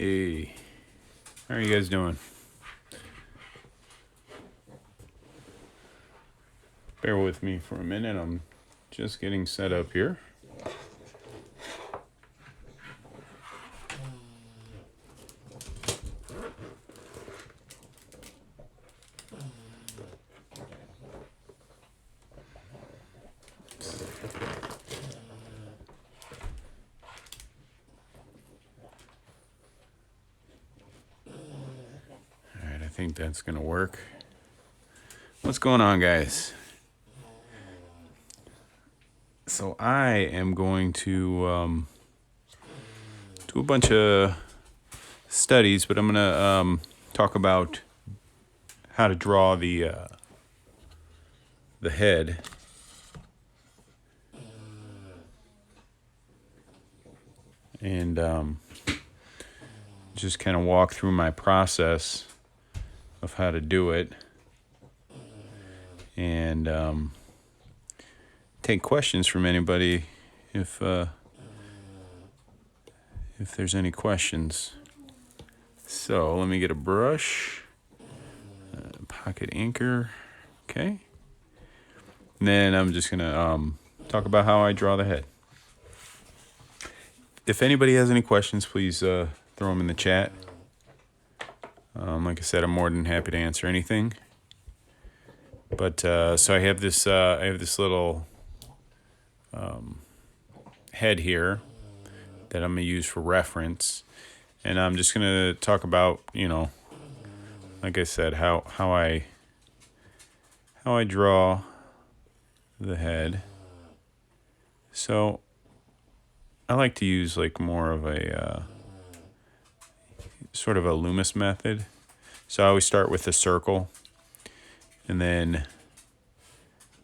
Hey, how are you guys doing? Bear with me for a minute. I'm just getting set up here. All right, I think that's going to work. What's going on, guys? So I am going to do a bunch of studies, but I'm going to talk about how to draw the head. And just kind of walk through my process of how to do it. And take questions from anybody if there's any questions. So let me get a brush, pocket anchor, okay. And then I'm just gonna talk about how I draw the head. If anybody has any questions, please throw them in the chat. Like I said, I'm more than happy to answer anything. But so I have this little head here that I'm gonna use for reference, and I'm just gonna talk about, like I said, how I draw the head. So I like to use like more of a sort of a Loomis method. So I always start with a circle, and then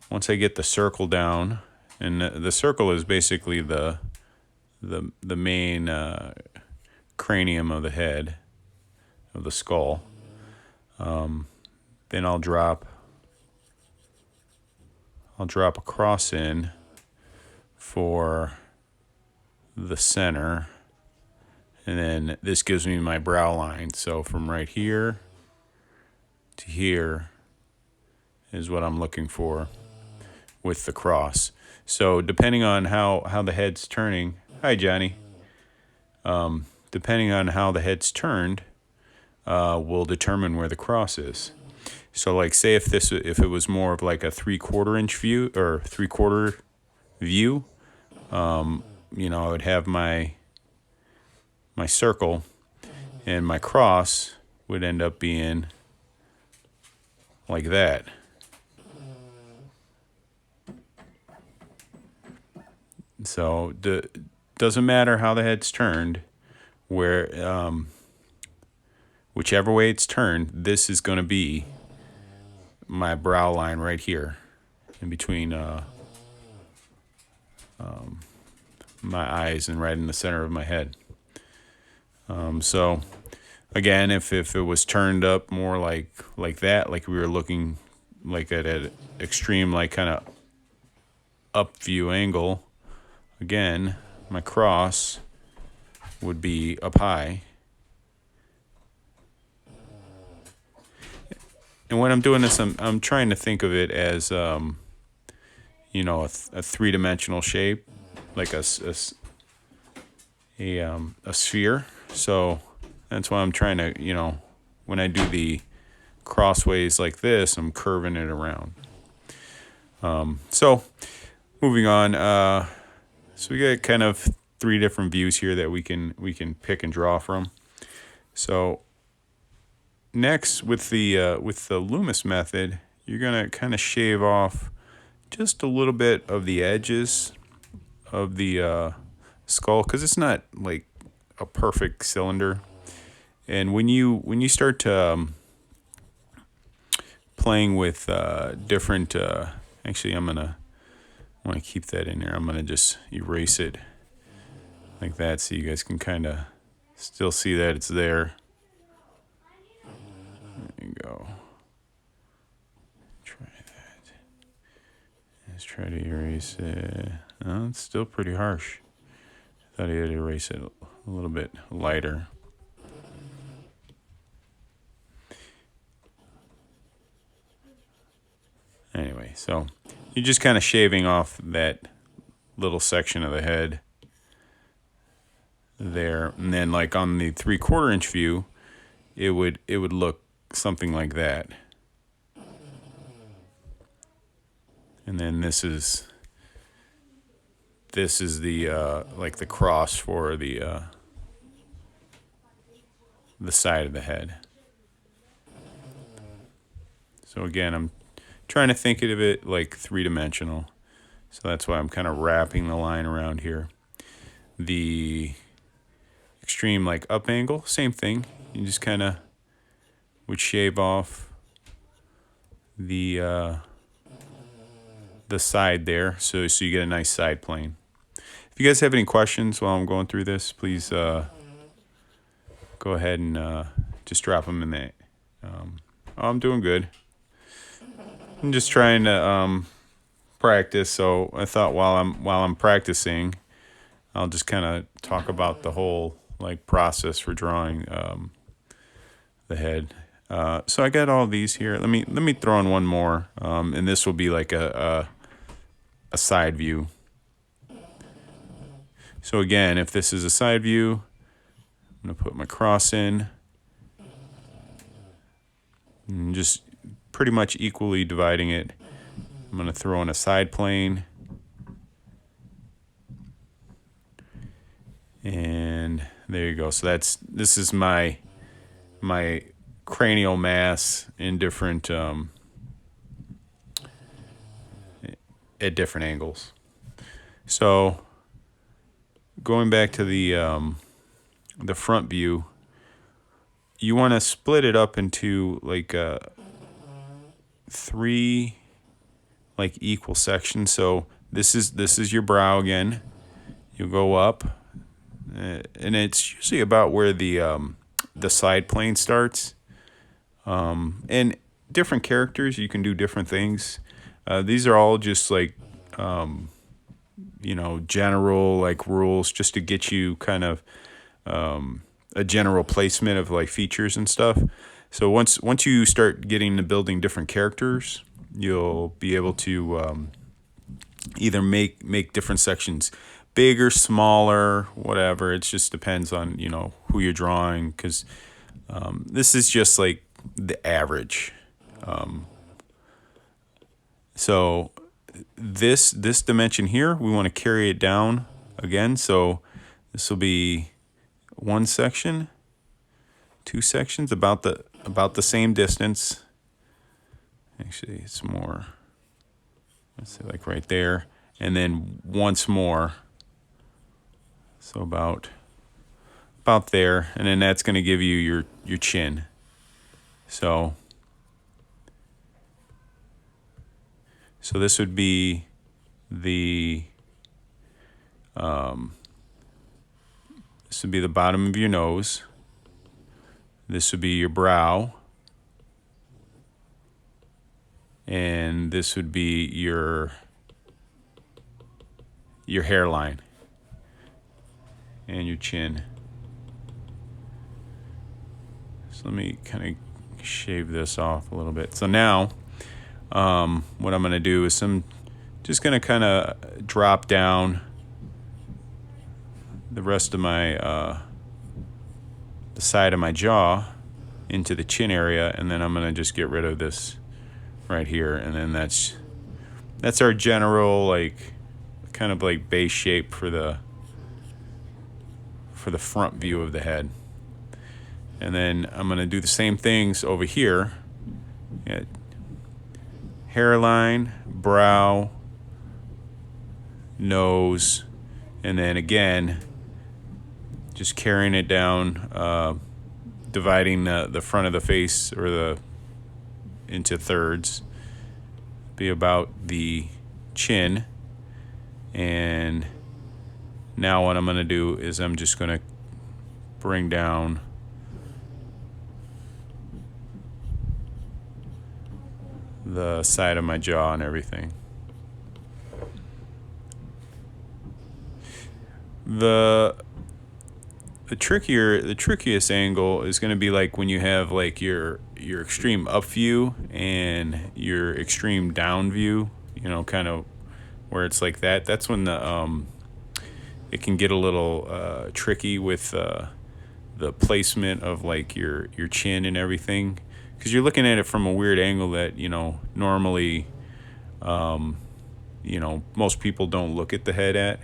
once I get the circle down, and the circle is basically the main cranium of the head, of the skull, then I'll drop a cross in for the center, and then this gives me my brow line. So from right here to here is what I'm looking for with the cross. So depending on how the head's turning, hi Johnny, depending on how the head's turned, will determine where the cross is. So like say if it was more of like a 3/4 inch view or 3/4 view, I would have my circle, and my cross would end up being like that. So doesn't matter how the head's turned, where whichever way it's turned, this is going to be my brow line right here in between my eyes and right in the center of my head. So again, if it was turned up more like that, like we were looking like at an extreme, like kind of up view angle, again, my cross would be up high. And when I'm doing this, I'm trying to think of it as, a three-dimensional shape, like a sphere. So that's why I'm trying to, when I do the crossways like this, I'm curving it around. So moving on, so we got kind of three different views here that we can pick and draw from. So next, with the Loomis method, you're gonna kind of shave off just a little bit of the edges of the skull, because it's not like a perfect cylinder. And when you start to playing with different, actually I want to keep that in there. I'm gonna just erase it like that so you guys can kind of still see that it's there. There you go. Try that. Let's try to erase it. Oh, it's still pretty harsh. I thought I had to erase it a little bit lighter. Okay, so you're just kind of shaving off that little section of the head there, and then like on the 3/4 inch view, it would look something like that. And then this is the like the cross for the side of the head. So again, I'm trying to think of it like 3-dimensional. So that's why I'm kind of wrapping the line around here. The extreme like up angle, same thing. You just kind of would shave off the side there, so you get a nice side plane. If you guys have any questions while I'm going through this, please go ahead and just drop them in there. I'm doing good. I'm just trying to practice, so I thought while I'm practicing, I'll just kind of talk about the whole like process for drawing the head. So I got all these here. Let me throw in one more, and this will be like a side view. So again, if this is a side view, I'm gonna put my cross in, and just pretty much equally dividing it. I'm gonna throw in a side plane, and there you go. So this is my cranial mass in different at different angles. So going back to the front view, you want to split it up into like 3 like equal sections. So this is your brow again. You'll go up, and it's usually about where the side plane starts. And different characters, you can do different things. These are all just like general like rules, just to get you kind of a general placement of like features and stuff. So once you start getting to building different characters, you'll be able to either make different sections bigger, smaller, whatever. It just depends on who you're drawing, because this is just like the average. So this dimension here, we want to carry it down again. So this will be 1 section, 2 sections, about the same distance. Actually, it's more. Let's say like right there, and then once more. So about there, and then that's going to give you your chin. So this would be the bottom of your nose. This would be your brow, and this would be your hairline and your chin. So let me kind of shave this off a little bit. So now what I'm going to do is I'm just going to kind of drop down the rest of my the side of my jaw into the chin area, and then I'm going to just get rid of this right here, and then that's our general like kind of like base shape for the front view of the head. And then I'm going to do the same things over here. Hairline, brow, nose, and then again just carrying it down, dividing the front of the face or into thirds. Be about the chin. And now what I'm going to do is I'm just going to bring down the side of my jaw and everything. The trickiest angle is going to be like when you have like your your extreme up view and your extreme down view, you know, kind of where it's like that. That's when it can get a little tricky with the placement of like your chin and everything, because you're looking at it from a weird angle that, you know, normally, you know, most people don't look at the head at.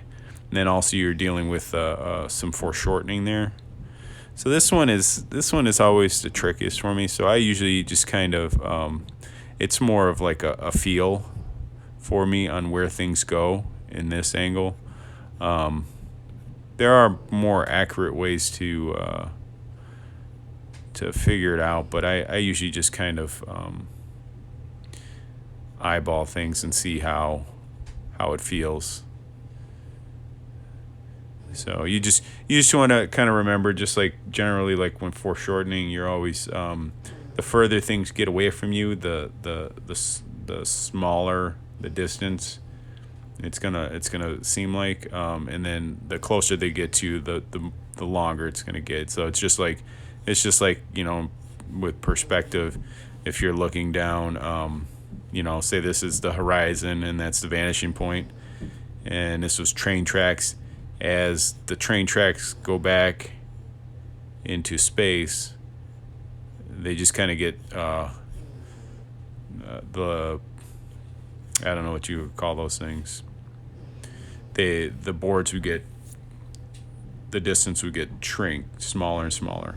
And then also you're dealing with some foreshortening there. So this one is always the trickiest for me. So I usually just kind of it's more of like a feel for me on where things go in this angle. There are more accurate ways to figure it out, but I usually just kind of eyeball things and see how it feels. So you just want to kind of remember, just like generally, like when foreshortening, you're always the further things get away from you, the smaller the distance it's gonna seem like, and then the closer they get to the longer it's gonna get. So it's just like you know, with perspective, if you're looking down, you know, say this is the horizon and that's the vanishing point, and this was train tracks. As the train tracks go back into space, they just kind of get the I don't know what you would call those things. The boards would get, the distance would get shrink smaller and smaller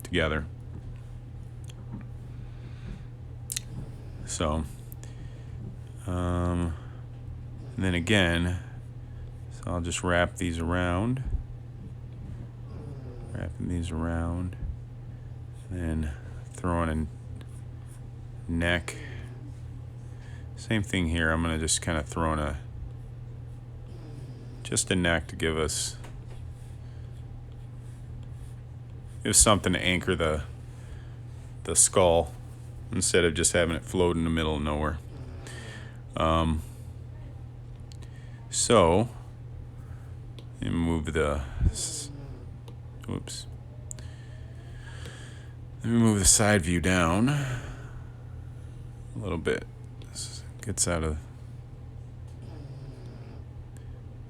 together. So and then again, so I'll just wrap these around, wrapping these around, and then throwing a neck. Same thing here. I'm gonna just kind of throw in just a neck to give something to anchor the skull, instead of just having it float in the middle of nowhere. So let me move the side view down a little bit. This gets out of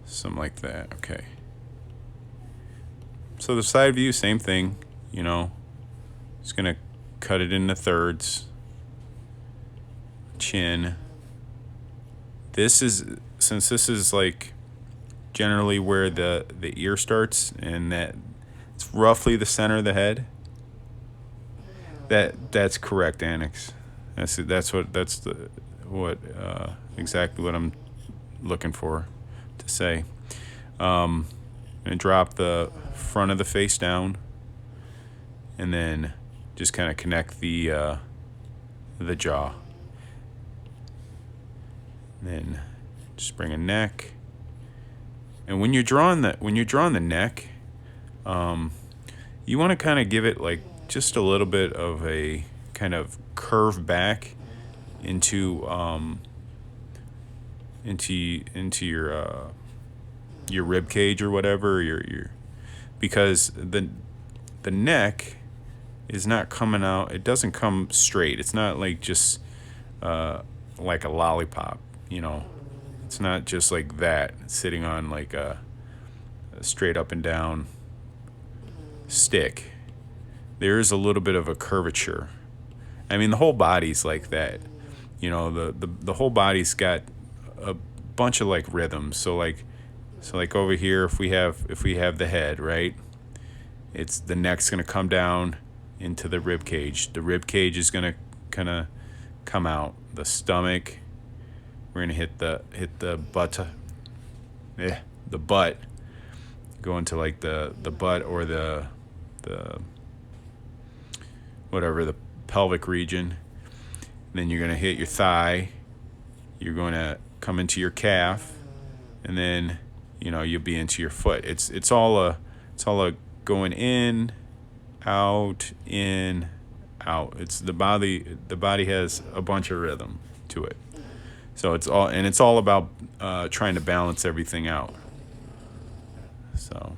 something like that. Okay. So the side view, same thing, you know. Just gonna cut it into thirds. Chin. Since this is like generally where the ear starts, and that it's roughly the center of the head. That's correct, Annex. That's exactly what I'm looking for to say. And drop the front of the face down, and then just kind of connect the jaw. And then just bring a neck. And when you're drawing the neck, you want to kind of give it like just a little bit of a kind of curve back into your rib cage or whatever, your because the neck is not coming out. It doesn't come straight. It's not like just like a lollipop, you know. It's not just like that, sitting on like a straight up and down stick. There is a little bit of a curvature. I mean, the whole body's like that. You know, the whole body's got a bunch of like rhythms. So like over here, if we have the head, right? It's the neck's gonna come down into the rib cage. The rib cage is gonna kind of come out. The stomach, we're gonna hit the butt. The butt. Go into like the butt or the whatever, the pelvic region. Then you're gonna hit your thigh. You're gonna come into your calf, and then, you know, you'll be into your foot. It's all a going in, out, in, out. It's the body. The body has a bunch of rhythm to it. So it's all about trying to balance everything out. So,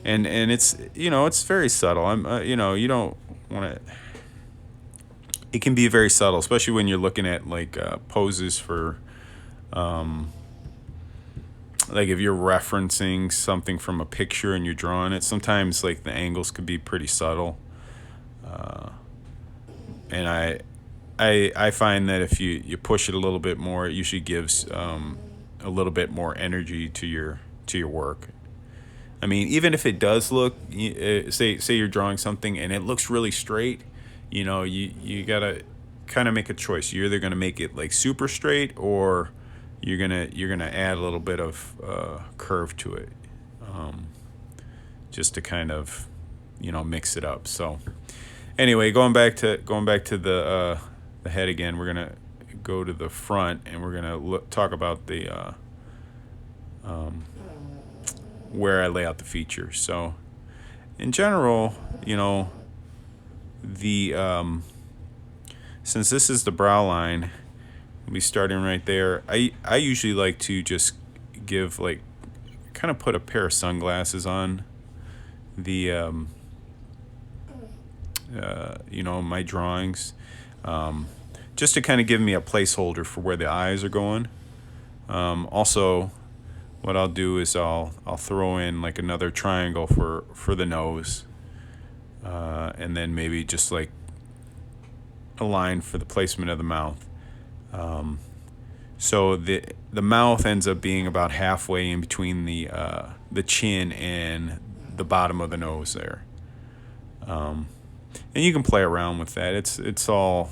and it's, it's very subtle. You don't want to. It can be very subtle, especially when you're looking at like poses for, like if you're referencing something from a picture and you're drawing it. Sometimes like the angles could be pretty subtle, and I find that if you push it a little bit more, it usually gives a little bit more energy to your work. I mean, even if it does look, say you're drawing something and it looks really straight, you gotta kind of make a choice. You're either gonna make it like super straight, or you're gonna add a little bit of curve to it, just to kind of mix it up. So anyway, going back to the head again, we're gonna go to the front and we're gonna talk about the where I lay out the features. So in general, the since this is the brow line, we'll be starting right there. I usually like to just give like kind of put a pair of sunglasses on the my drawings, just to kind of give me a placeholder for where the eyes are going. Also, what I'll do is I'll throw in like another triangle for the nose, and then maybe just like a line for the placement of the mouth. So the mouth ends up being about halfway in between the chin and the bottom of the nose there. And you can play around with that. It's all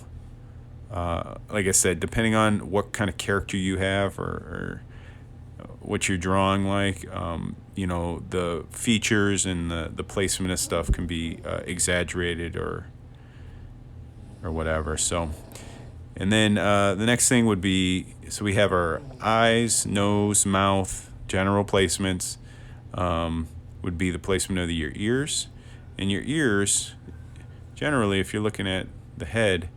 like I said, depending on what kind of character you have, or what you're drawing like, the features and the placement of stuff can be exaggerated or whatever. So, and then the next thing would be, so we have our eyes, nose, mouth, general placements, would be the placement of your ears. And your ears, generally, if you're looking at the head,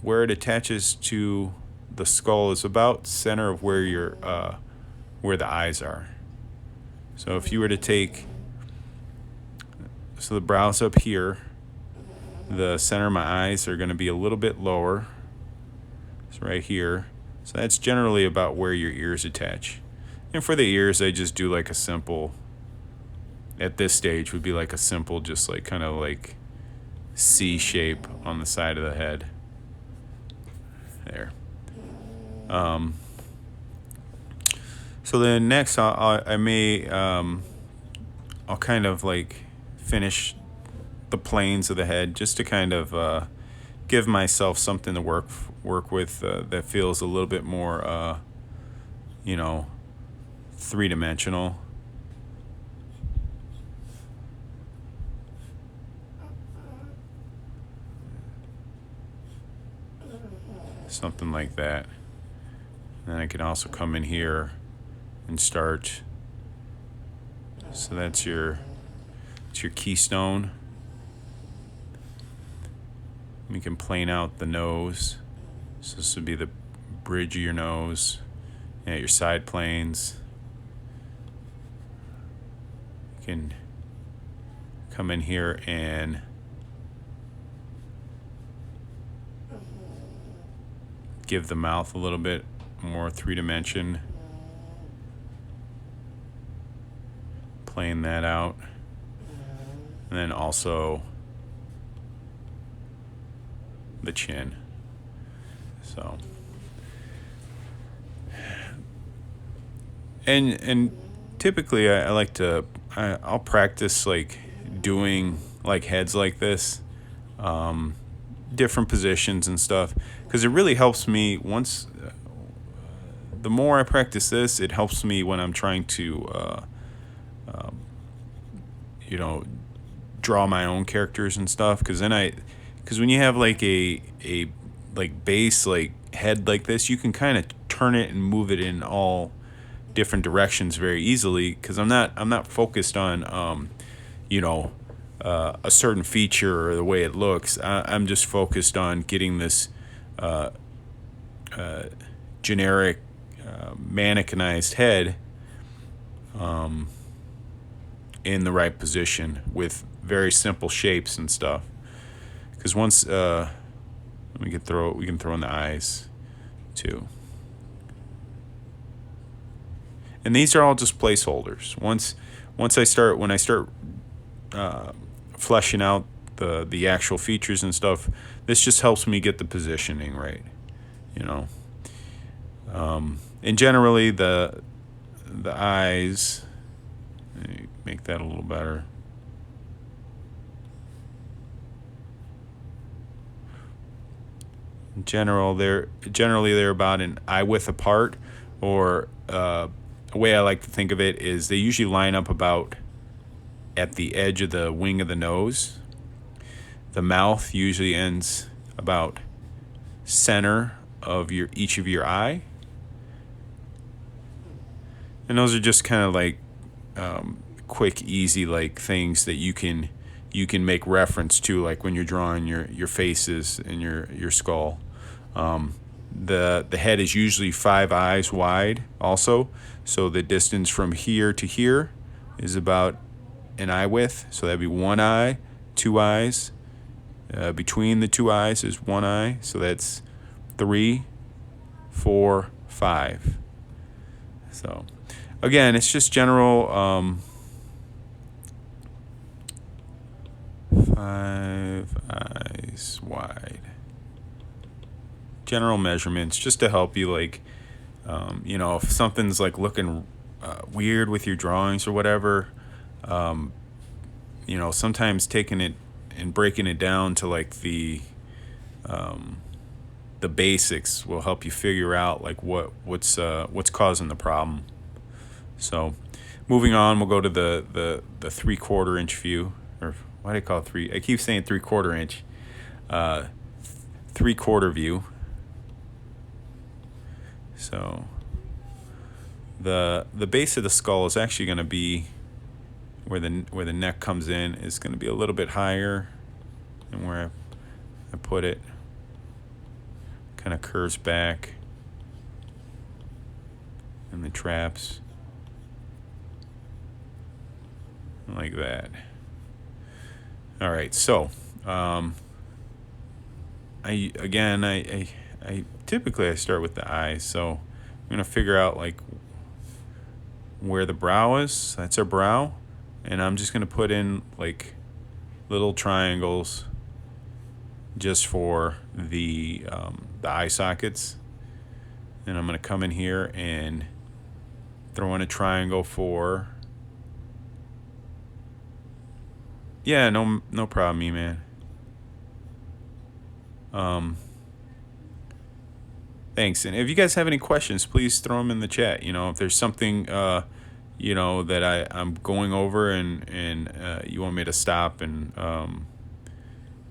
where it attaches to the skull is about center of where where the eyes are. So if you were to take, so the brow's up here, the center of my eyes are going to be a little bit lower. It's right here. So that's generally about where your ears attach. And for the ears, I just do like a simple, at this stage would be like a simple, just like kind of like C shape on the side of the head. There. So then next I may I'll kind of like finish the planes of the head, just to kind of give myself something to work with that feels a little bit more three-dimensional. Something like that. And I can also come in here and start. So that's your keystone. We can plane out the nose. So this would be the bridge of your nose, and your side planes. You can come in here and give the mouth a little bit more three-dimension. Plane that out. And then also the chin. So, and typically I like to, I'll practice like doing like heads like this, different positions and stuff, because it really helps me. Once the more I practice this, it helps me when I'm trying to draw my own characters and stuff, because when you have like a like base like head like this, you can kind of turn it and move it in all different directions very easily, because I'm not focused on a certain feature or the way it looks. I'm just focused on getting this generic mannequinized head in the right position with very simple shapes and stuff. Because once we can throw in the eyes too. And these are all just placeholders. When I start fleshing out the actual features and stuff, this just helps me get the positioning right, you know. And generally the eyes, make that a little better. Generally they're about an eye width apart, or a way I like to think of it is they usually line up about at the edge of the wing of the nose. The mouth usually ends about center of each of your eye. And those are just kind of like quick, easy like things that you can make reference to, like when you're drawing your faces and your skull. The head is usually 5 eyes wide also, so the distance from here to here is about an eye width. So that'd be 1 eye, 2 eyes. Between the 2 eyes is 1 eye, so that's 3, 4, 5. So again, it's just general 5 eyes wide. General measurements just to help you, like, if something's like looking weird with your drawings or whatever, sometimes taking it and breaking it down to like the basics will help you figure out like what's causing the problem. So moving on, we'll go to the 3/4 inch view, or why do I call it 3? I keep saying 3/4 inch. 3/4 view. So the base of the skull is actually going to be where the neck comes in, is going to be a little bit higher than where I put it. Kind of curves back, and the traps like that. All right, so I typically I start with the eyes, so I'm gonna figure out like where the brow is. That's our brow, and I'm just gonna put in like little triangles just for the eye sockets. And I'm gonna come in here and throw in a triangle for. Yeah, no problem, man. Thanks. And if you guys have any questions, please throw them in the chat. If there's something, that I'm going over and you want me to stop and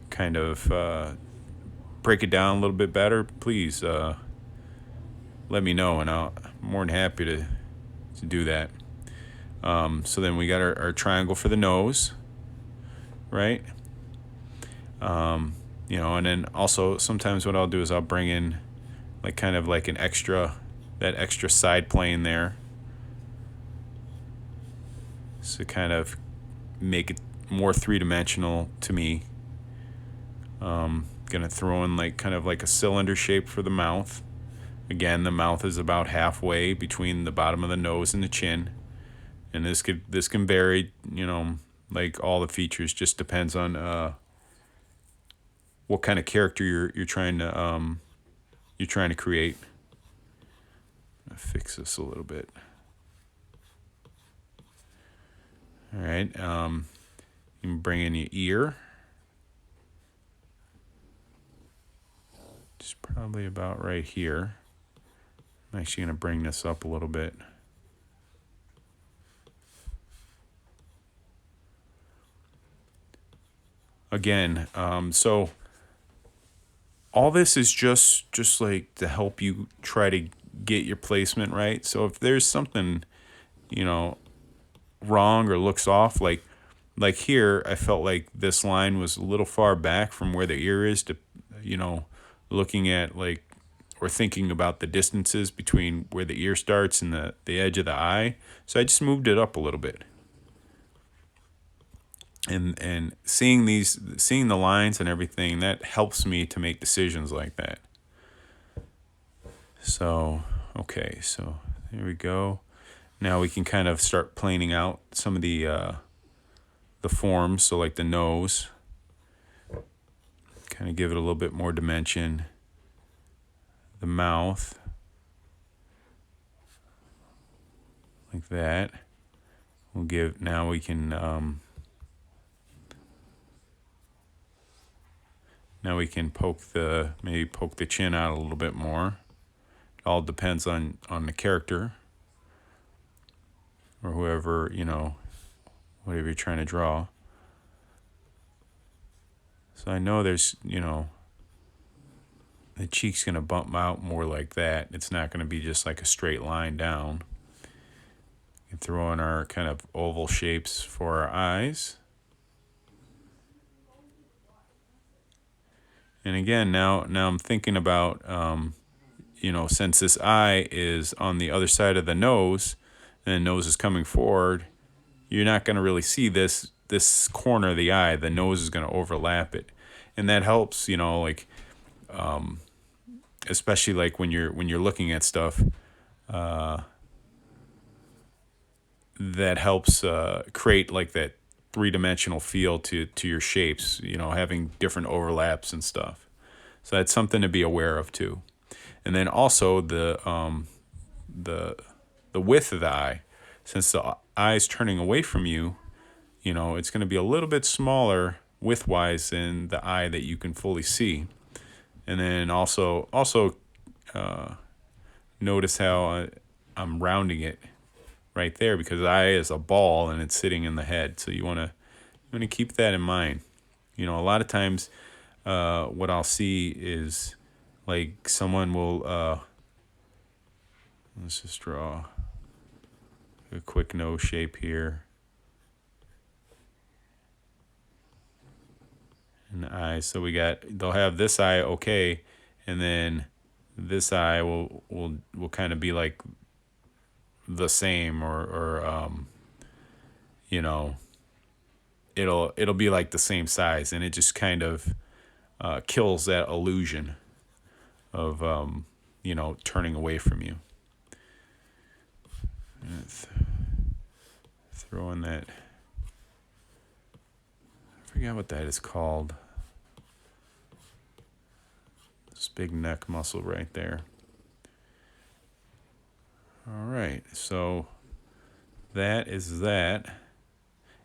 kind of break it down a little bit better, please let me know, and I'm more than happy to do that. So then we got our triangle for the nose, right? And then also sometimes what I'll do is I'll bring in like kind of like that extra side plane there, so kind of make it more 3-dimensional to me. Gonna throw in like kind of like a cylinder shape for the mouth. Again, the mouth is about halfway between the bottom of the nose and the chin, and this can vary. Like all the features, just depends on what kind of character you're trying to create. I'll fix this a little bit. All right. You can bring in your ear. Just probably about right here. I'm actually going to bring this up a little bit. Again, so all this is just like to help you try to get your placement right. So if there's something, wrong or looks off, like here, I felt like this line was a little far back from where the ear is to, looking at like, or thinking about the distances between where the ear starts and the edge of the eye. So I just moved it up a little bit. And seeing the lines and everything, that helps me to make decisions like that. So, okay, so there we go. Now we can kind of start planing out some of the forms. So like the nose, kind of give it a little bit more dimension. The mouth, like that. Now we can maybe poke the chin out a little bit more. It all depends on the character or whoever, whatever you're trying to draw. So I know there's, the cheek's going to bump out more like that. It's not going to be just like a straight line down. And throw in our kind of oval shapes for our eyes. And again, now I'm thinking about, since this eye is on the other side of the nose, and the nose is coming forward, you're not going to really see this corner of the eye. The nose is going to overlap it, and that helps. Especially like when you're looking at stuff. That helps create like that three-dimensional feel to your shapes, having different overlaps and stuff. So that's something to be aware of too. And then also the width of the eye. Since the eye's turning away from you, it's going to be a little bit smaller width-wise than the eye that you can fully see. And then also notice how I'm rounding it right there, because the eye is a ball and it's sitting in the head. So you want to keep that in mind. A lot of times what I'll see is like someone will let's just draw a quick nose shape here. And the eyes. So they'll have this eye okay, and then this eye will kind of be like the same, or it'll be like the same size, and it just kind of kills that illusion of turning away from you. Throw in that, I forget what that is called, this big neck muscle right there. All right, so that is that.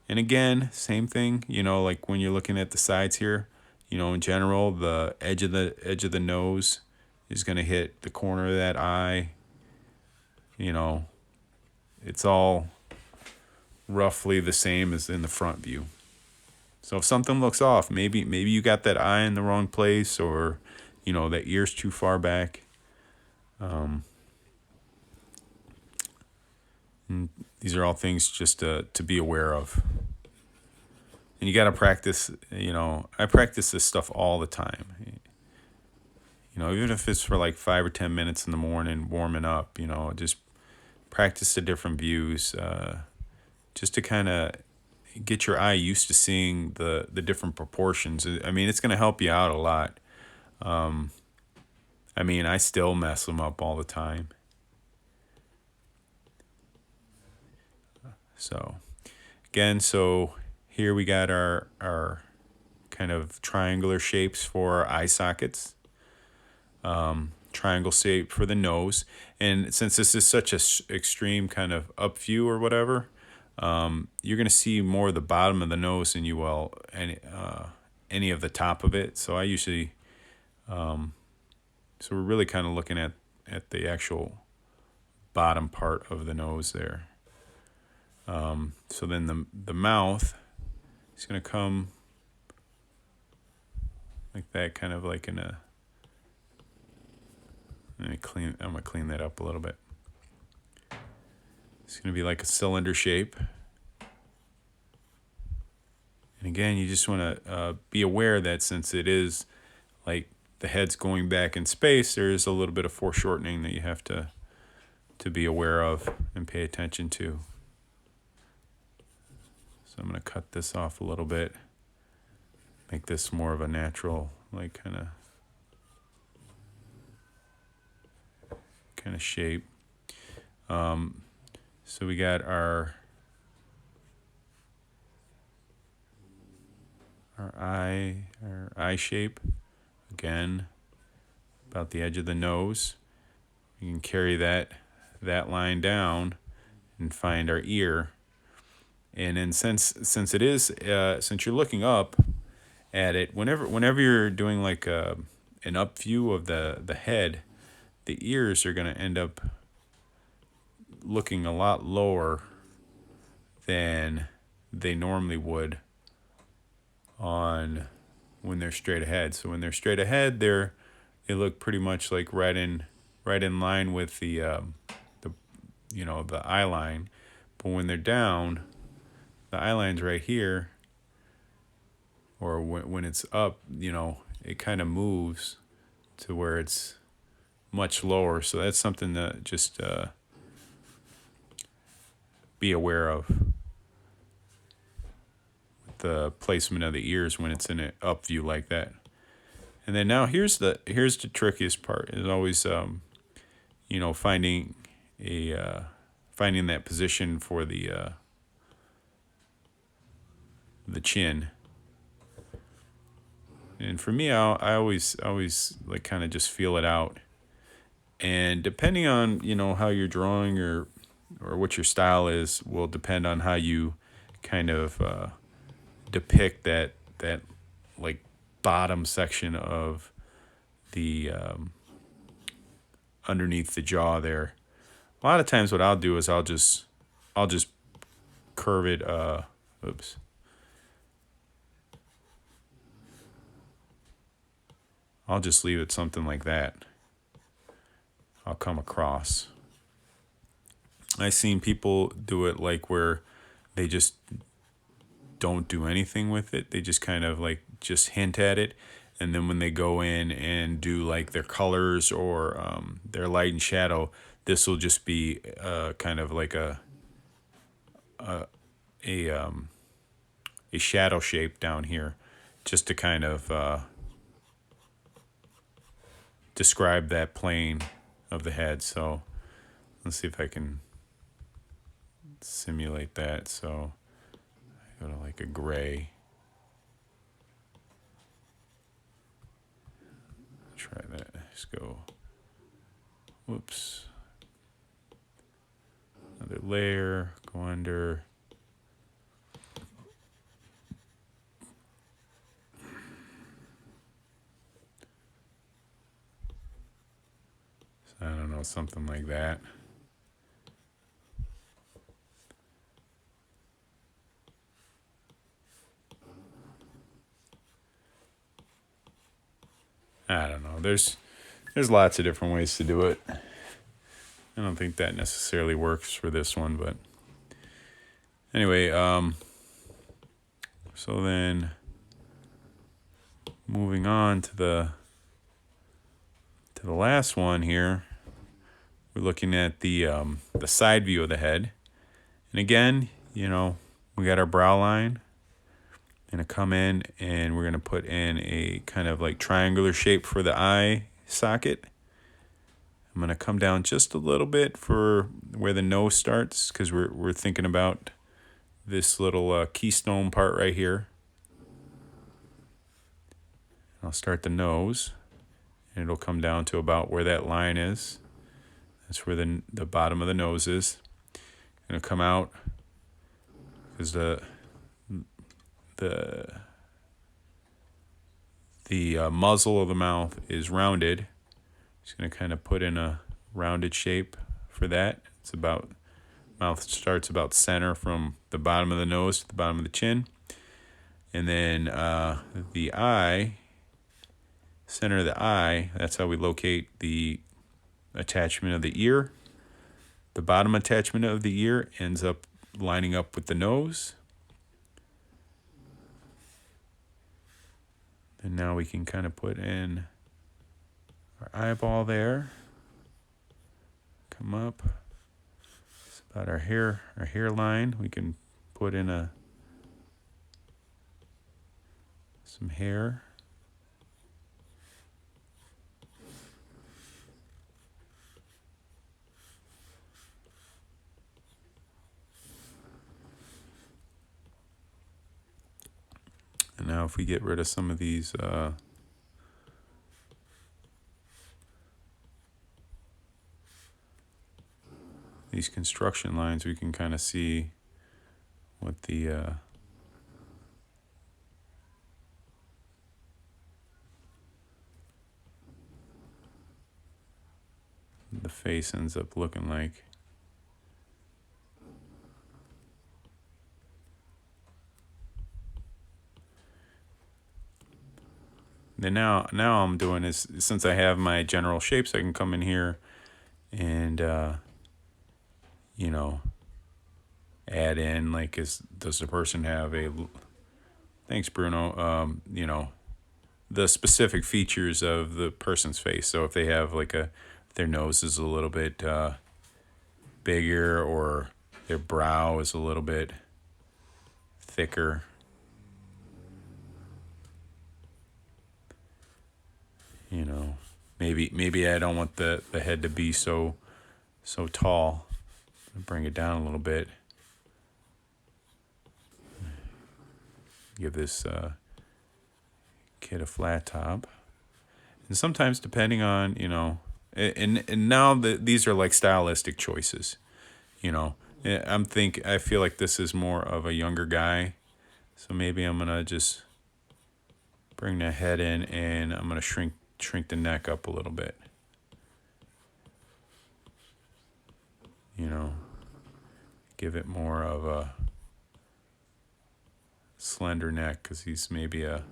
And again, same thing, like when you're looking at the sides here, in general, the edge of the nose is going to hit the corner of that eye. It's all roughly the same as in the front view. So if something looks off, maybe you got that eye in the wrong place, or that ear's too far back. And these are all things just to be aware of. And you got to practice, I practice this stuff all the time. Even if it's for like 5 or 10 minutes in the morning, warming up, just practice the different views, just to kind of get your eye used to seeing the different proportions. I mean, it's going to help you out a lot. I still mess them up all the time. So, again, here we got our kind of triangular shapes for our eye sockets. Triangle shape for the nose. And since this is such a extreme kind of up view or whatever, you're going to see more of the bottom of the nose than you will any of the top of it. So I usually, so we're really kind of looking at the actual bottom part of the nose there. So then the mouth is going to come like that, kind of like in a, I'm going to clean that up a little bit. It's going to be like a cylinder shape. And again, you just want to be aware that since it is like the head's going back in space, there is a little bit of foreshortening that you have to be aware of and pay attention to. So I'm going to cut this off a little bit, make this more of a natural, like kind of shape. So we got our eye shape, again, about the edge of the nose. You can carry that line down and find our ear. And then since it is since you're looking up at it, whenever you're doing like an up view of the head, the ears are going to end up looking a lot lower than they normally would on when they're straight ahead. So when they're straight ahead, they look pretty much like right in line with the the eye line. But when they're down, the eye line's right here, or when it's up, it kind of moves to where it's much lower. So that's something to just be aware of, the placement of the ears when it's in an up view like that. And then now here's the trickiest part, is always finding that position for the chin. And for me, I always like kind of just feel it out. And depending on how you're drawing or what your style is, will depend on how you kind of depict that like bottom section of the underneath the jaw there. A lot of times what I'll do is I'll just curve it I'll just leave it something like that. I'll come across. I've seen people do it like where they just don't do anything with it. They just kind of like just hint at it. And then when they go in and do like their colors or their light and shadow, this will just be kind of like a shadow shape down here, just to kind of describe that plane of the head. So let's see if I can simulate that. So I go to like a gray. Try that. Just go. Whoops. Another layer. Go under. I don't know, something like that. I don't know. There's lots of different ways to do it. I don't think that necessarily works for this one, but anyway, so then moving on to the last one here, we're looking at the side view of the head. And again, we got our brow line. Going to come in and we're going to put in a kind of like triangular shape for the eye socket. I'm going to come down just a little bit for where the nose starts, because we're thinking about this little keystone part right here. I'll start the nose, and it'll come down to about where that line is. That's where the bottom of the nose is. Going to come out because the muzzle of the mouth is rounded. Just going to kind of put in a rounded shape for that. It's about, mouth starts about center from the bottom of the nose to the bottom of the chin. And then the eye, center of the eye, that's how we locate the attachment of the ear. The bottom attachment of the ear ends up lining up with the nose. And now we can kind of put in our eyeball there. Come up. It's about our hairline. We can put in a some hair. And now if we get rid of some of these construction lines, we can kind of see what the face ends up looking like. Then now I'm doing is, since I have my general shapes, I can come in here and you know, add in, like, does the person have a, thanks Bruno, you know, the specific features of the person's face. So if they have like their nose is a little bit bigger, or their brow is a little bit thicker, you know, maybe I don't want the head to be so tall. Bring it down a little bit. Give this kid a flat top. And sometimes, depending on, you know, and now these are like stylistic choices, you know. I feel like this is more of a younger guy, so maybe I'm gonna just bring the head in, and I'm gonna shrink the neck up a little bit, you know, give it more of a slender neck, because he's maybe a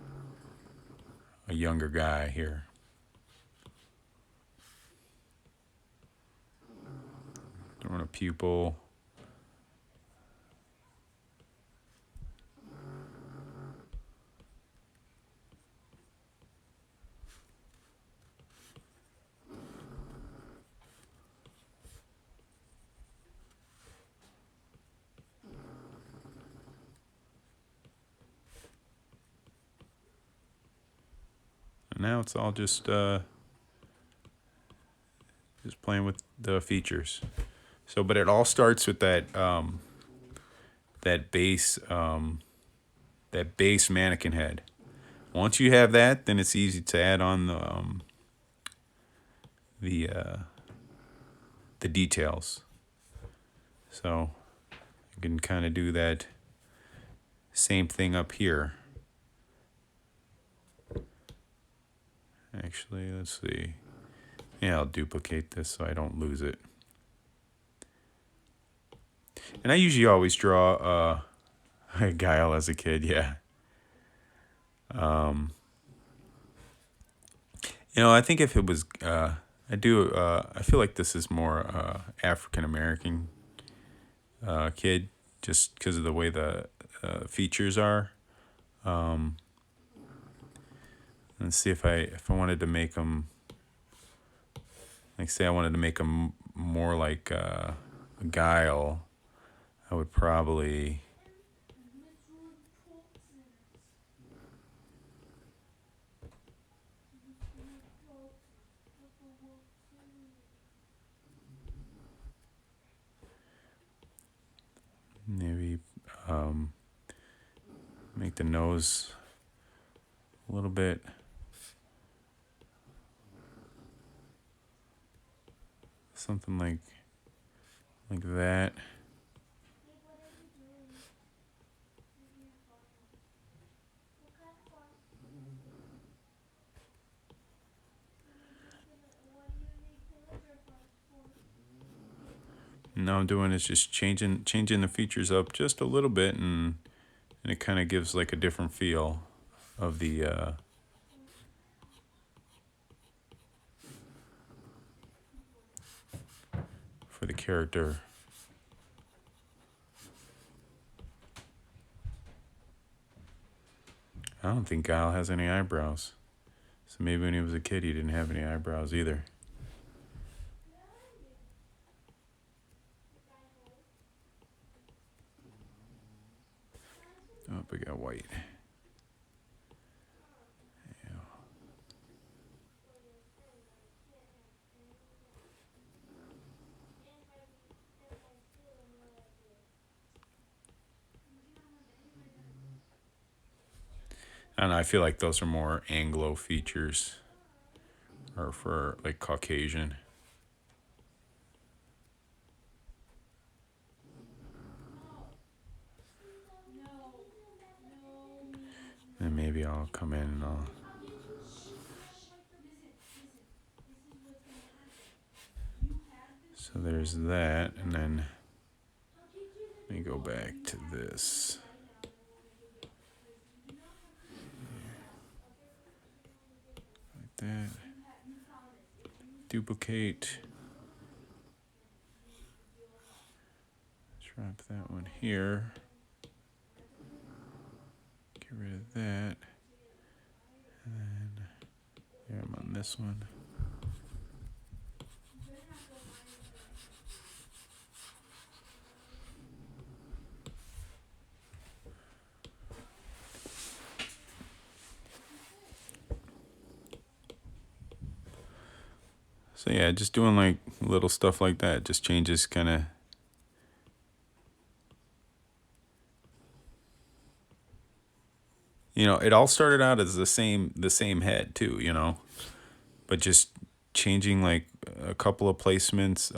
younger guy here. Throwing a pupil. And now it's all just playing with the features. So, but it all starts with that base mannequin head. Once you have that, then it's easy to add on the details. So you can kind of do that same thing up here. Actually, let's see. Yeah, I'll duplicate this so I don't lose it. And I usually always draw Guile as a kid, yeah. You know, I think if it was, I feel like this is more African American kid, just because of the way the features are. Let's see if I wanted to make them, like, say I wanted to make them more like a Guile, I would probably maybe make the nose a little bit something like that. Now I'm doing is just changing the features up just a little bit, and it kind of gives like a different feel of the for the character. I don't think Guile has any eyebrows, so maybe when he was a kid he didn't have any eyebrows either. Oh, we got white. And I feel like those are more Anglo features, or for like Caucasian. And maybe I'll come in and I'll. So there's that, and then let me go back to this. Like that. Duplicate. Drop that one here. Get rid of that. And then here I'm on this one. So yeah, just doing like little stuff like that just changes kind of. It all started out as the same head too, but just changing like a couple of placements,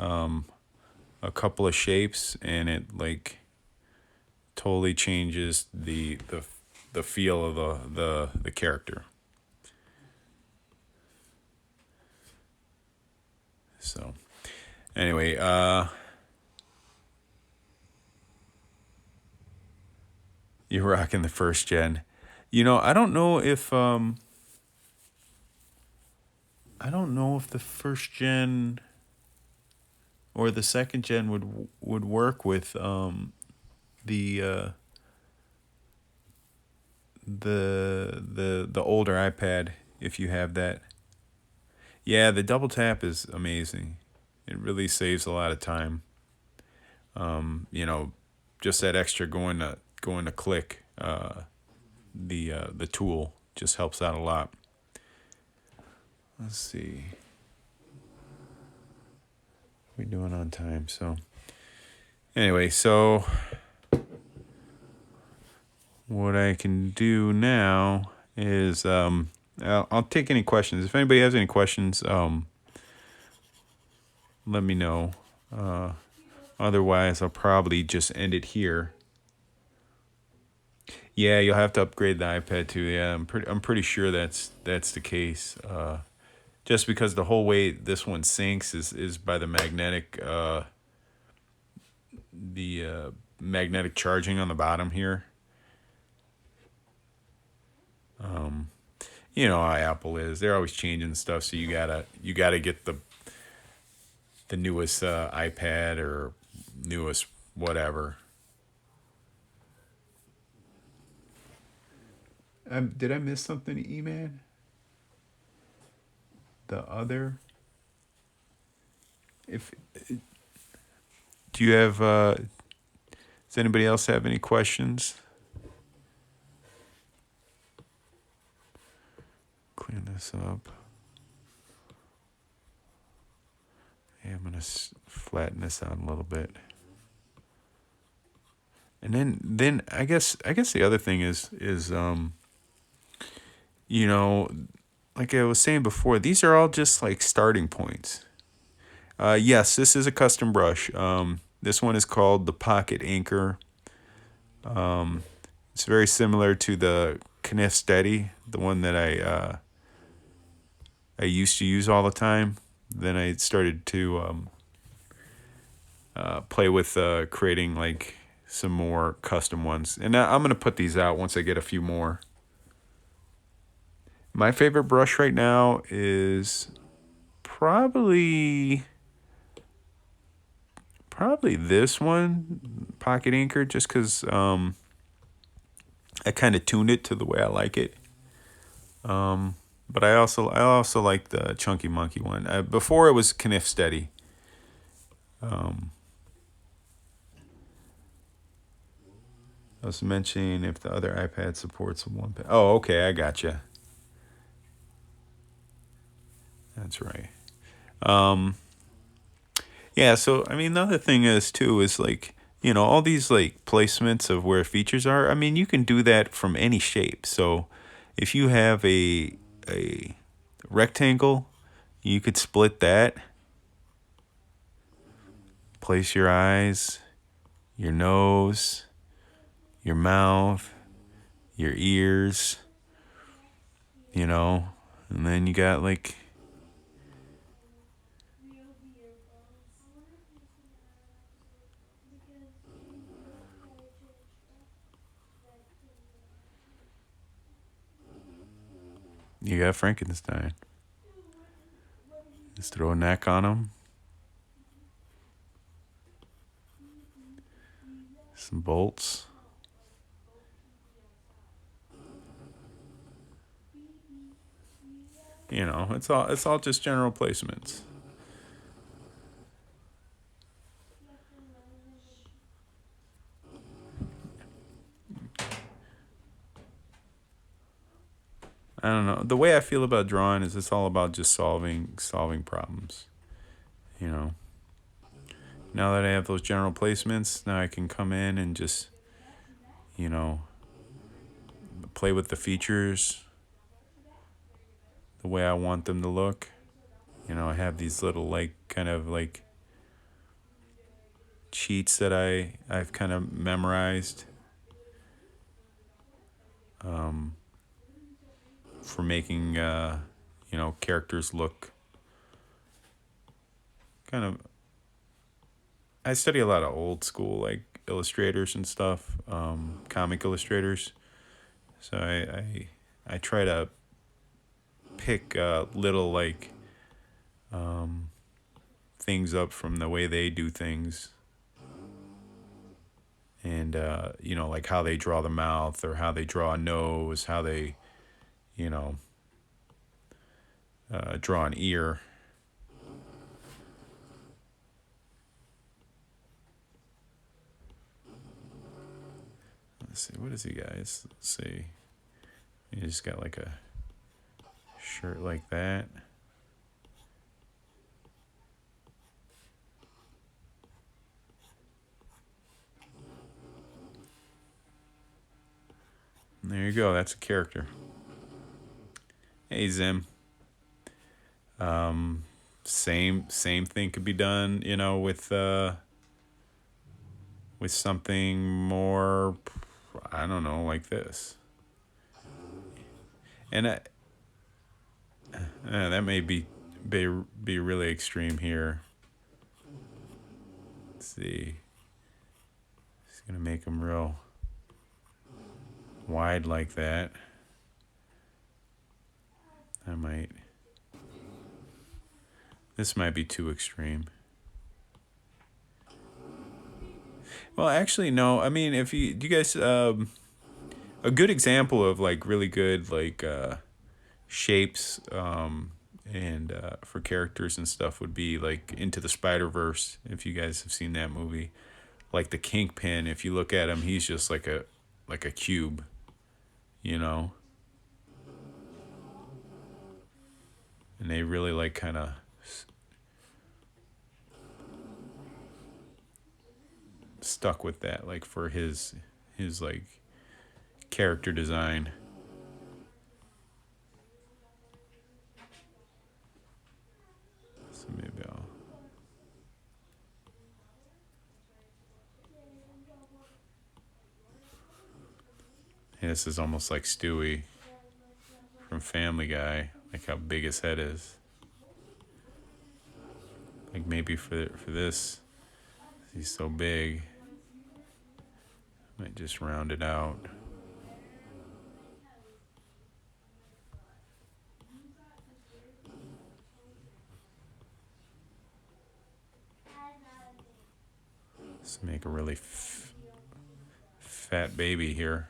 a couple of shapes, and it like totally changes the feel of the character. So anyway, you're rocking the first gen. I don't know if the first gen or the second gen would work with the the older iPad if you have that. Yeah, the double tap is amazing. It really saves a lot of time. Just that extra going to click the tool just helps out a lot. Let's see. We're doing on time, so anyway, so what I can do now is I'll take any questions. If anybody has any questions, let me know. Otherwise, I'll probably just end it here. Yeah, you'll have to upgrade the iPad too. Yeah, I'm pretty sure that's the case. Just because the whole way this one syncs is by the magnetic charging on the bottom here. You know how Apple is. They're always changing stuff, so you gotta get the newest iPad or newest whatever. Did I miss something, E-Man? The other. If do you have? Does anybody else have any questions? Clean this up. Yeah, I'm gonna flatten this out a little bit. And then I guess the other thing is like I was saying before, these are all just like starting points. Yes, this is a custom brush. This one is called the Pocket Anchor. It's very similar to the Kniff Steady, the one that I used to use all the time. Then I started to play with creating like some more custom ones. And I'm going to put these out once I get a few more. My favorite brush right now is probably this one, Pocket Anchor, just because I kind of tuned it to the way I like it. But I also like the Chunky Monkey one. Before it was Kniff Steady. I was mentioning if the other iPad supports a one. Oh, okay, I gotcha. That's right. Yeah, so I mean, the other thing is too is like all these like placements of where features are. I mean, you can do that from any shape. So if you have a rectangle, you could split that. Place your eyes, your nose, your mouth, your ears, you know, and then you got like you got Frankenstein. Just throw a neck on him, some bolts. You know, it's all just general placements. I don't know. The way I feel about drawing is it's all about just solving problems. You know. Now that I have those general placements, now I can come in and just, you know, play with the features the way I want them to look. You know, I have these little like kind of like cheats that I've kind of memorized for making you know, characters look kind of. I study a lot of old school like illustrators and stuff, comic illustrators. So I try to pick little like things up from the way they do things, and you know, like how they draw the mouth or how they draw a nose, how they, you know, draw an ear. Let's see, what is he, guys? Let's see. He just got like a shirt like that. And there you go. That's a character. Hey, Zim. Same thing could be done, you know, with something more, I don't know, like this. And that may be really extreme here. Let's see. It's gonna make them real wide like that. I might. This might be too extreme. Well, actually, no. I mean, if you guys, a good example of like really good like shapes and for characters and stuff would be like Into the Spider-Verse. If you guys have seen that movie, like the Kingpin, if you look at him, he's just like a cube, you know. And they really like kind of stuck with that, like for his like character design. So maybe I'll. Yeah, this is almost like Stewie from Family Guy, like how big his head is. Like maybe for this, he's so big. Might just round it out. Let's make a really fat baby here.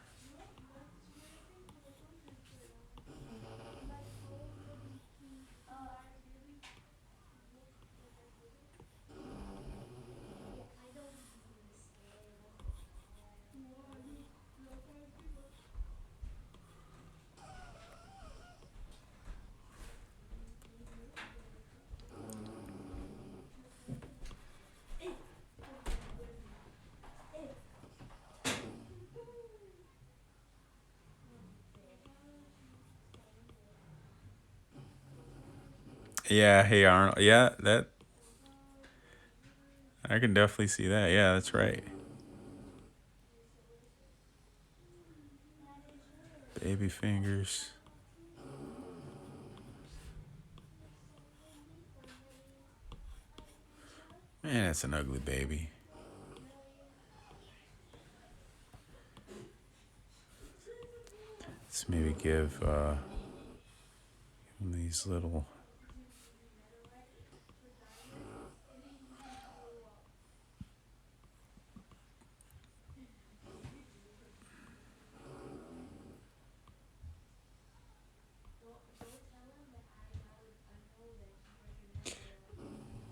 Yeah, hey Arnold. Yeah, that I can definitely see that. Yeah, that's right. Baby fingers. Man, that's an ugly baby. Let's maybe give him these little.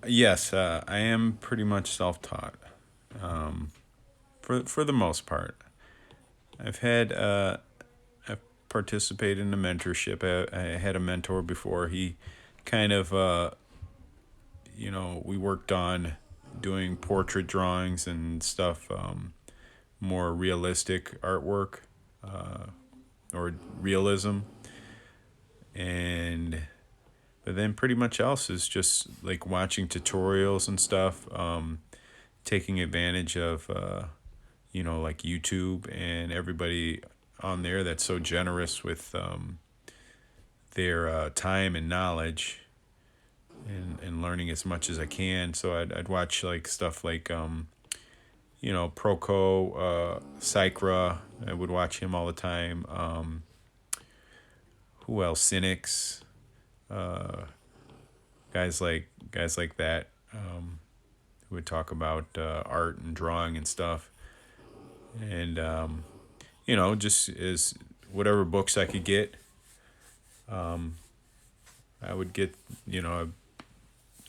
Yes, I am pretty much self-taught. Um, for the most part, I've had I've participated in a mentorship. I had a mentor before. He kind of we worked on doing portrait drawings and stuff, more realistic artwork or realism, and but then pretty much else is just like watching tutorials and stuff, taking advantage of like YouTube and everybody on there that's so generous with their time and knowledge, and learning as much as I can. So I'd watch like stuff like Proco, Cycra. I would watch him all the time. Who else? Cynics, guys like that, who would talk about art and drawing and stuff, and just as whatever books I could get, I would get.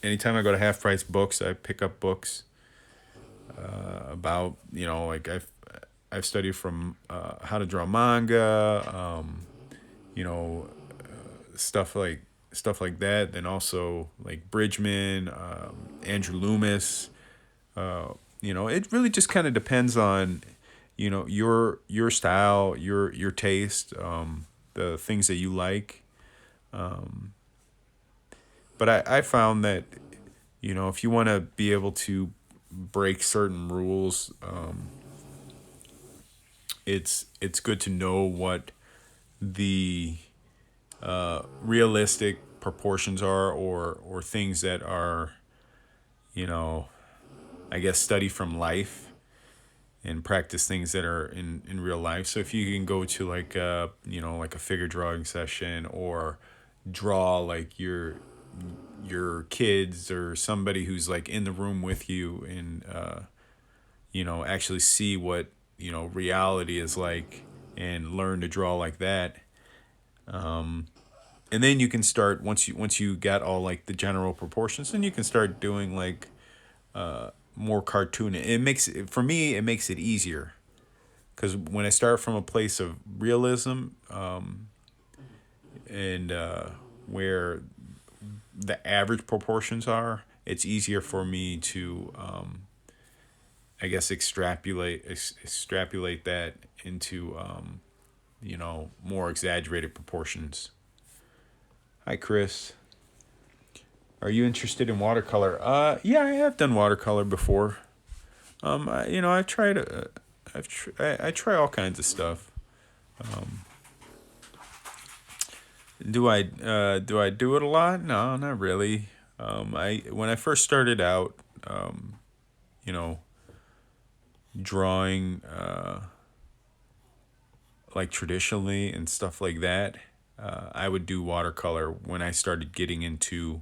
Anytime I go to half price books, I pick up books about like I've studied from how to draw manga, you know stuff like that. Then also like Bridgman, Andrew Loomis. It really just kind of depends on your style, your taste, the things that you like. But I found that if you want to be able to break certain rules, it's good to know what the realistic proportions are, or things that are you know I guess study from life and practice things that are in real life. So if you can go to like like a figure drawing session, or draw like your kids or somebody who's like in the room with you, and actually see what reality is like, and learn to draw like that. And then you can start, once you got all like the general proportions, then you can start doing like more cartoon. For me it makes it easier, because when I start from a place of realism, and where the average proportions are, it's easier for me to I guess extrapolate that into more exaggerated proportions. Hi, Chris. Are you interested in watercolor? Yeah, I have done watercolor before. I've tried. I try all kinds of stuff. Do I do it a lot? No, not really. I When I first started out, you know, drawing like traditionally and stuff like that, I would do watercolor when I started getting into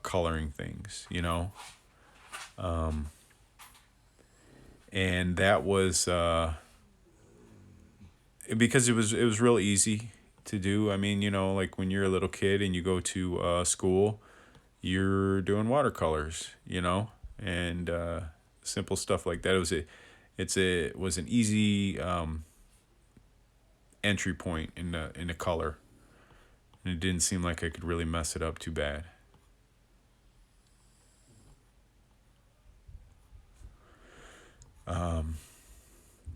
coloring things. And that was because it was real easy to do. I mean, like when you're a little kid and you go to school, you're doing watercolors, and simple stuff like that. It was an easy entry point in the color, and it didn't seem like I could really mess it up too bad.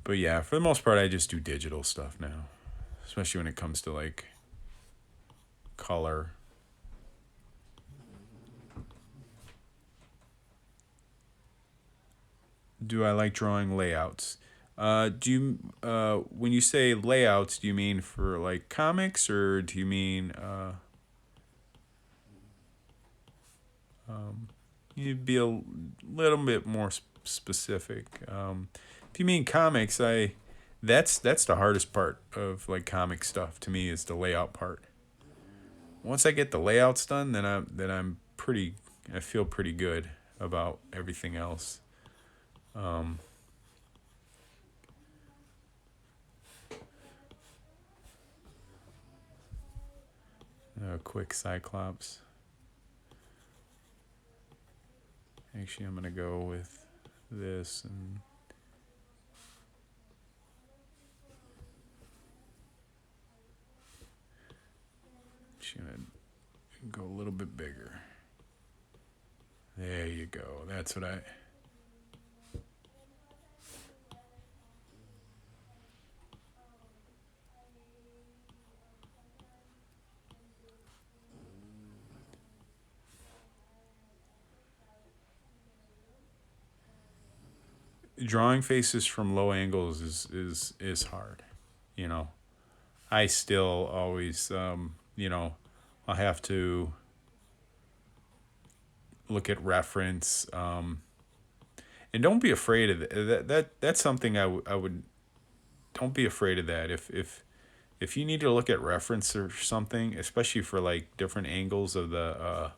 But yeah, for the most part, I just do digital stuff now, especially when it comes to like color. do I like drawing layouts? Do you when you say layouts, do you mean for like comics, or do you mean you'd be a little bit more specific? If you mean comics, that's the hardest part of like comic stuff to me is the layout part. Once I get the layouts done, then I'm pretty. I feel pretty good about everything else. A quick Cyclops. Actually, I'm gonna go with this and just gonna go a little bit bigger. There you go. That's what I. Drawing faces from low angles is hard. You know, I still always I'll have to look at reference. And don't be afraid of that's something I would don't be afraid of that if you need to look at reference or something, especially for like different angles of the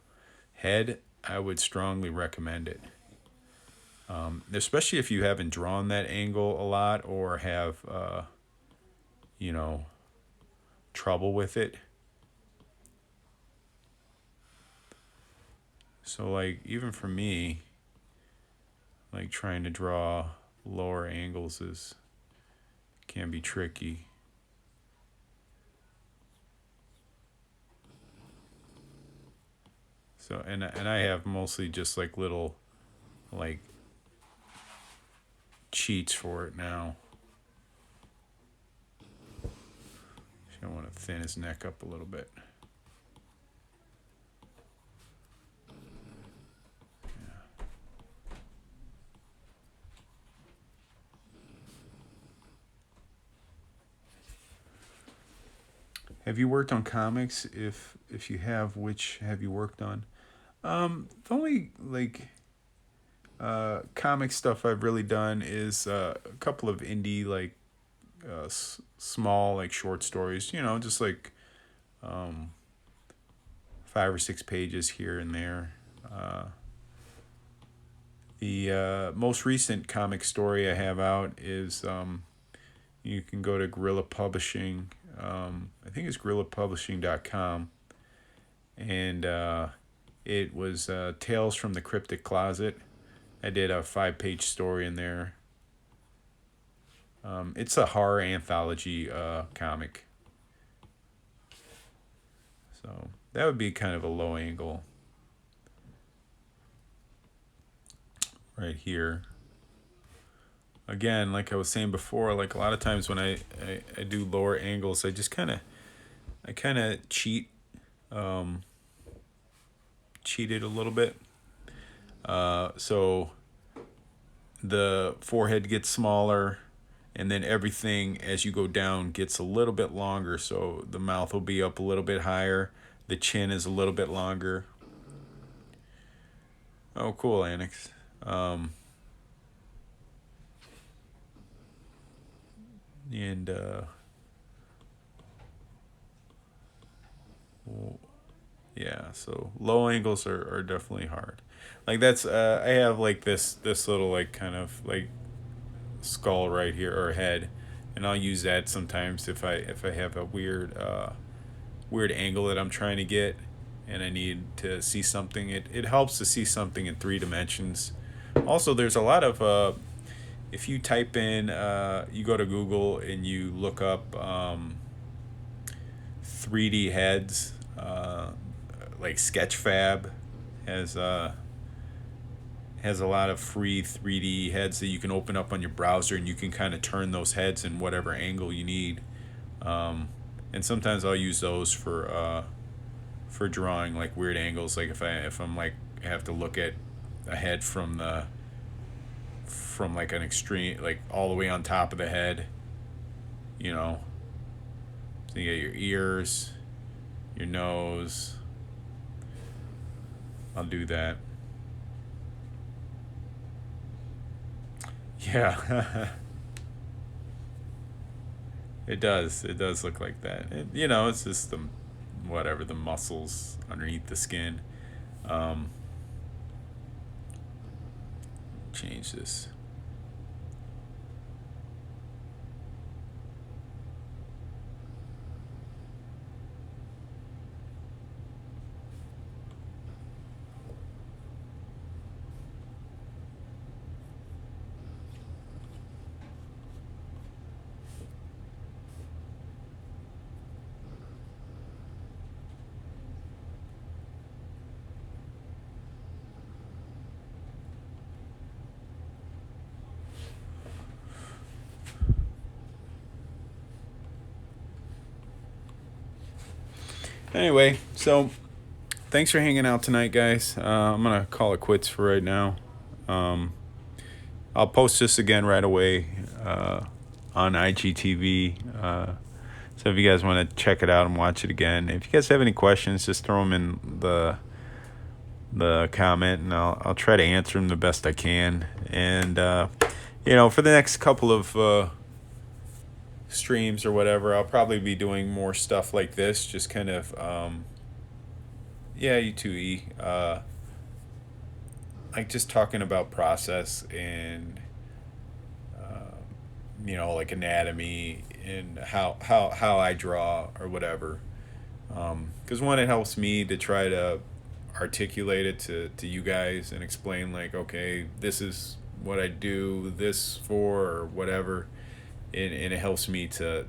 head, I would strongly recommend it. Especially if you haven't drawn that angle a lot or have you know trouble with it. So like even for me, like trying to draw lower angles is can be tricky. So and I have mostly just like little like cheats for it now. I want to thin his neck up a little bit. Have you worked on comics? If you have, which have you worked on? The only like comic stuff I've really done is a couple of indie like small like short stories. You know, just like 5 or 6 pages here and there. The most recent comic story I have out is you can go to Gorilla Publishing. I think it's gorillapublishing.com. And it was Tales from the Cryptic Closet. I did a 5-page story in there. It's a horror anthology comic. So that would be kind of a low angle right here. Again, like I was saying before, like a lot of times when I do lower angles, I just kind of cheat cheated a little bit. So the forehead gets smaller, and then everything as you go down gets a little bit longer. So the mouth will be up a little bit higher. The chin is a little bit longer. Oh, cool, Annex. And yeah, so low angles are definitely hard. Like that's I have like this little like kind of like skull right here or head, and I'll use that sometimes if I have a weird angle that I'm trying to get and I need to see something. It helps to see something in 3 dimensions. Also, there's a lot of if you type in you go to Google and you look up 3D heads, like Sketchfab has has a lot of free 3D heads that you can open up on your browser, and you can kind of turn those heads in whatever angle you need. And sometimes I'll use those for drawing like weird angles. Like if I'm like have to look at a head from from like an extreme, like all the way on top of the head, you know. So you got your ears, your nose. I'll do that. Yeah. It does. It does look like that. It's just the whatever the muscles underneath the skin. Um, Change this. Anyway, so thanks for hanging out tonight, guys. I'm gonna call it quits for right now. Um, I'll post this again right away on IGTV. So if you guys want to check it out and watch it again, if you guys have any questions, just throw them in the comment, and I'll try to answer them the best I can. And for the next couple of streams or whatever, I'll probably be doing more stuff like this, just kind of you too, E. Like just talking about process and like anatomy and how I draw or whatever. Because one, it helps me to try to articulate it to you guys and explain, like, okay, this is what I do this for or whatever, and it helps me to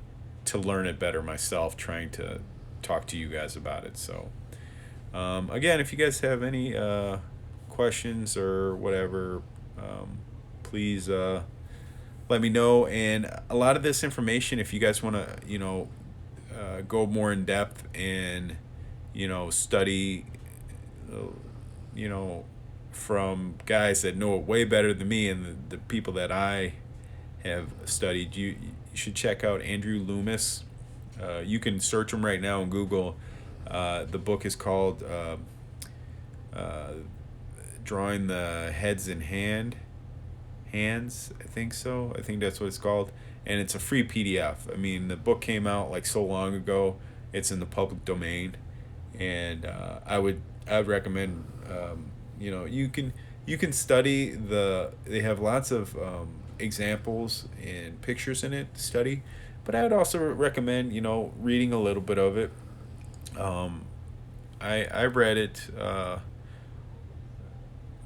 learn it better myself, trying to talk to you guys about it. So again, if you guys have any questions or whatever, please let me know. And a lot of this information, if you guys want to go more in depth and study from guys that know it way better than me, and the people that I have studied, you should check out Andrew Loomis. You can search him right now on Google. The book is called Drawing the Heads in Hands, I think so. I think that's what it's called. And it's a free PDF. I mean, the book came out like so long ago. It's in the public domain. And I would recommend, you can study they have lots of examples and pictures in it to study. But I would also recommend, reading a little bit of it. I read it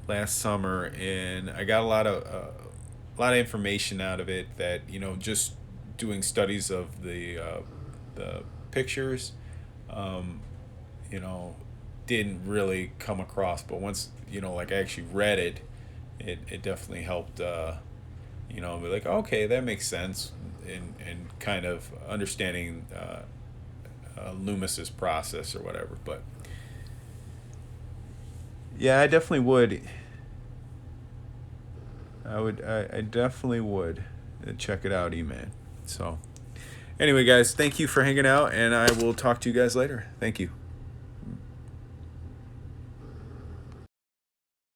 last summer, and I got a lot of information out of it that just doing studies of the pictures, didn't really come across. But once like I actually read it, it definitely helped. Be like, okay, that makes sense, and kind of understanding Loomis's process or whatever. But yeah, I definitely would. I definitely would check it out, E-Man. So anyway, guys, thank you for hanging out, and I will talk to you guys later. Thank you.